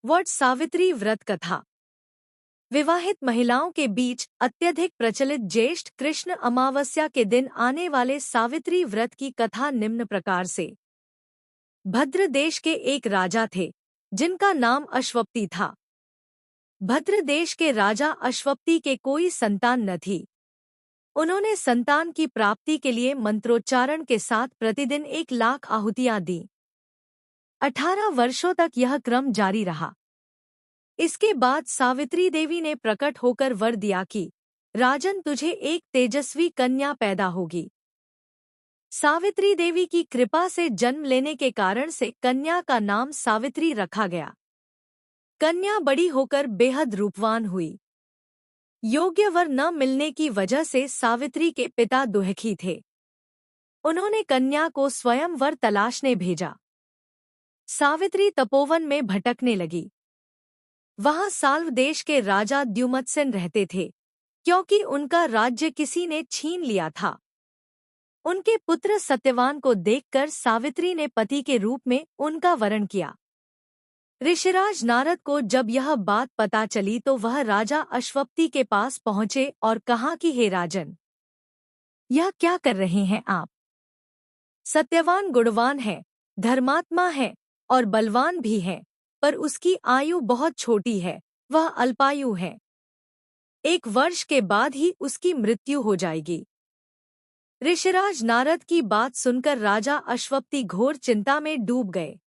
वट सावित्री व्रत कथा। विवाहित महिलाओं के बीच अत्यधिक प्रचलित ज्येष्ठ कृष्ण अमावस्या के दिन आने वाले सावित्री व्रत की कथा निम्न प्रकार से। भद्र देश के एक राजा थे जिनका नाम अश्वपति था। भद्र देश के राजा अश्वपति के कोई संतान न थी। उन्होंने संतान की प्राप्ति के लिए मंत्रोच्चारण के साथ प्रतिदिन 1,00,000 आहुतियां दी। 18 वर्षों तक यह क्रम जारी रहा। इसके बाद सावित्री देवी ने प्रकट होकर वर दिया कि राजन, तुझे एक तेजस्वी कन्या पैदा होगी। सावित्री देवी की कृपा से जन्म लेने के कारण से कन्या का नाम सावित्री रखा गया। कन्या बड़ी होकर बेहद रूपवान हुई। योग्य वर न मिलने की वजह से सावित्री के पिता दुखी थे। उन्होंने कन्या को स्वयं वर तलाशने भेजा। सावित्री तपोवन में भटकने लगी। वहां साल्व देश के राजा द्युमत्सेन रहते थे, क्योंकि उनका राज्य किसी ने छीन लिया था। उनके पुत्र सत्यवान को देखकर सावित्री ने पति के रूप में उनका वरण किया। ऋषिराज नारद को जब यह बात पता चली तो वह राजा अश्वपति के पास पहुंचे और कहा कि हे राजन, यह क्या कर रहे हैं आप? सत्यवान गुणवान है, धर्मात्मा है और बलवान भी है, पर उसकी आयु बहुत छोटी है, वह अल्पायु है। 1 वर्ष के बाद ही उसकी मृत्यु हो जाएगी। ऋषिराज नारद की बात सुनकर राजा अश्वपति घोर चिंता में डूब गए।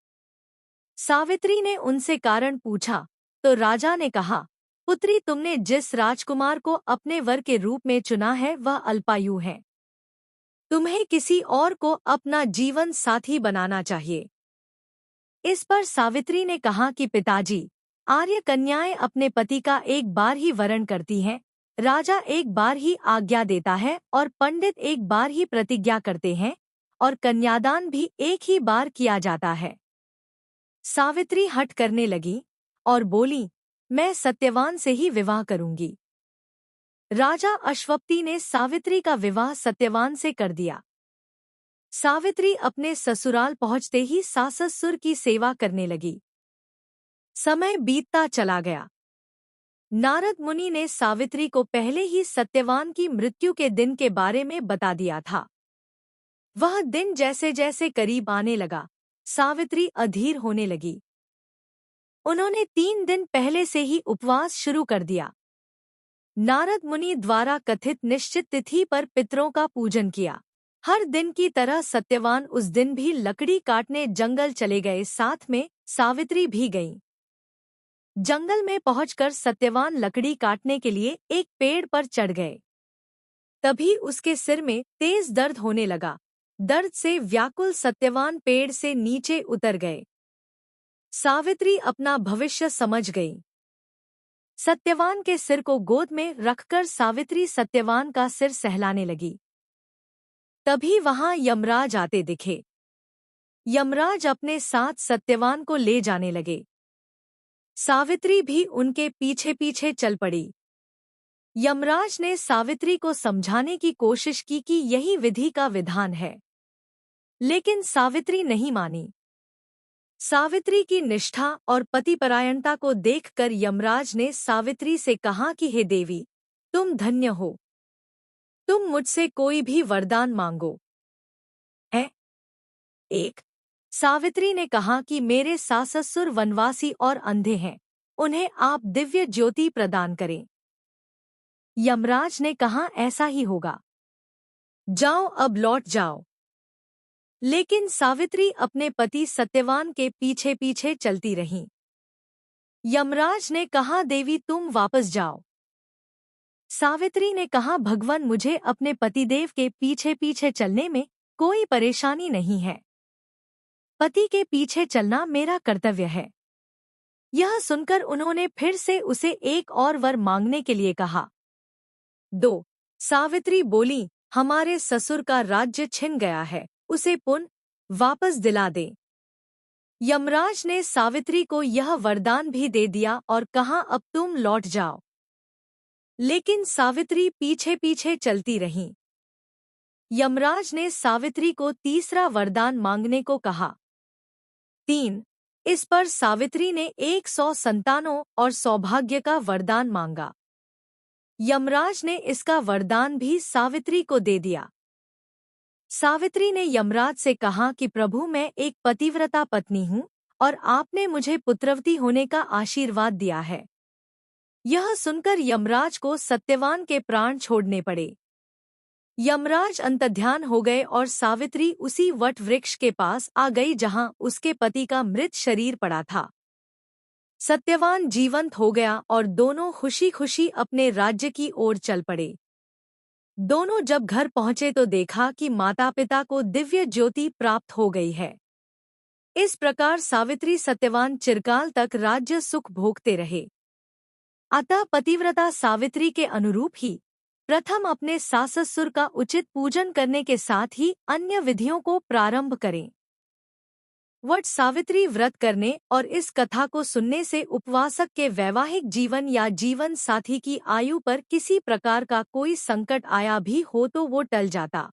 सावित्री ने उनसे कारण पूछा तो राजा ने कहा, पुत्री, तुमने जिस राजकुमार को अपने वर के रूप में चुना है वह अल्पायु है। तुम्हें किसी और को अपना जीवन साथी बनाना चाहिए। इस पर सावित्री ने कहा कि पिताजी, आर्य कन्याएं अपने पति का एक बार ही वरण करती हैं, राजा एक बार ही आज्ञा देता है और पंडित एक बार ही प्रतिज्ञा करते हैं और कन्यादान भी एक ही बार किया जाता है। सावित्री हठ करने लगी और बोली, मैं सत्यवान से ही विवाह करूंगी। राजा अश्वपति ने सावित्री का विवाह सत्यवान से कर दिया। सावित्री अपने ससुराल पहुंचते ही सास-ससुर की सेवा करने लगी। समय बीतता चला गया। नारद मुनि ने सावित्री को पहले ही सत्यवान की मृत्यु के दिन के बारे में बता दिया था। वह दिन जैसे जैसे करीब आने लगा, सावित्री अधीर होने लगी। उन्होंने 3 दिन पहले से ही उपवास शुरू कर दिया। नारद मुनि द्वारा कथित निश्चित तिथि पर पितरों का पूजन किया। हर दिन की तरह सत्यवान उस दिन भी लकड़ी काटने जंगल चले गए, साथ में सावित्री भी गईं। जंगल में पहुंचकर सत्यवान लकड़ी काटने के लिए एक पेड़ पर चढ़ गए। तभी उसके सिर में तेज दर्द होने लगा। दर्द से व्याकुल सत्यवान पेड़ से नीचे उतर गए। सावित्री अपना भविष्य समझ गई। सत्यवान के सिर को गोद में रखकर सावित्री सत्यवान का सिर सहलाने लगी। तभी वहां यमराज आते दिखे। यमराज अपने साथ सत्यवान को ले जाने लगे। सावित्री भी उनके पीछे पीछे चल पड़ी। यमराज ने सावित्री को समझाने की कोशिश की कि यही विधि का विधान है, लेकिन सावित्री नहीं मानी। सावित्री की निष्ठा और पतिपरायणता को देखकर यमराज ने सावित्री से कहा कि हे देवी, तुम धन्य हो। तुम मुझसे कोई भी वरदान मांगो। 1 सावित्री ने कहा कि मेरे सास-ससुर वनवासी और अंधे हैं, उन्हें आप दिव्य ज्योति प्रदान करें। यमराज ने कहा, ऐसा ही होगा। जाओ, अब लौट जाओ। लेकिन सावित्री अपने पति सत्यवान के पीछे पीछे चलती रहीं। यमराज ने कहा, देवी, तुम वापस जाओ। सावित्री ने कहा, भगवान, मुझे अपने पतिदेव के पीछे पीछे चलने में कोई परेशानी नहीं है। पति के पीछे चलना मेरा कर्तव्य है। यह सुनकर उन्होंने फिर से उसे एक और वर मांगने के लिए कहा। 2 सावित्री बोली, हमारे ससुर का राज्य छिन गया है, उसे पुनः वापस दिला दे। यमराज ने सावित्री को यह वरदान भी दे दिया और कहा, अब तुम लौट जाओ। लेकिन सावित्री पीछे पीछे चलती रही। यमराज ने सावित्री को तीसरा वरदान मांगने को कहा। 3 इस पर सावित्री ने 100 संतानों और सौभाग्य का वरदान मांगा। यमराज ने इसका वरदान भी सावित्री को दे दिया। सावित्री ने यमराज से कहा कि प्रभु, मैं एक पतिव्रता पत्नी हूँ और आपने मुझे पुत्रवती होने का आशीर्वाद दिया है। यह सुनकर यमराज को सत्यवान के प्राण छोड़ने पड़े। यमराज अंतर्ध्यान हो गए और सावित्री उसी वट वृक्ष के पास आ गई जहां उसके पति का मृत शरीर पड़ा था। सत्यवान जीवंत हो गया और दोनों खुशी खुशी अपने राज्य की ओर चल पड़े। दोनों जब घर पहुंचे तो देखा कि माता पिता को दिव्य ज्योति प्राप्त हो गई है। इस प्रकार सावित्री सत्यवान चिरकाल तक राज्य सुख भोगते रहे। अतः पतिव्रता सावित्री के अनुरूप ही प्रथम अपने सास ससुर का उचित पूजन करने के साथ ही अन्य विधियों को प्रारंभ करें। वट सावित्री व्रत करने और इस कथा को सुनने से उपवासक के वैवाहिक जीवन या जीवन साथी की आयु पर किसी प्रकार का कोई संकट आया भी हो तो वो टल जाता।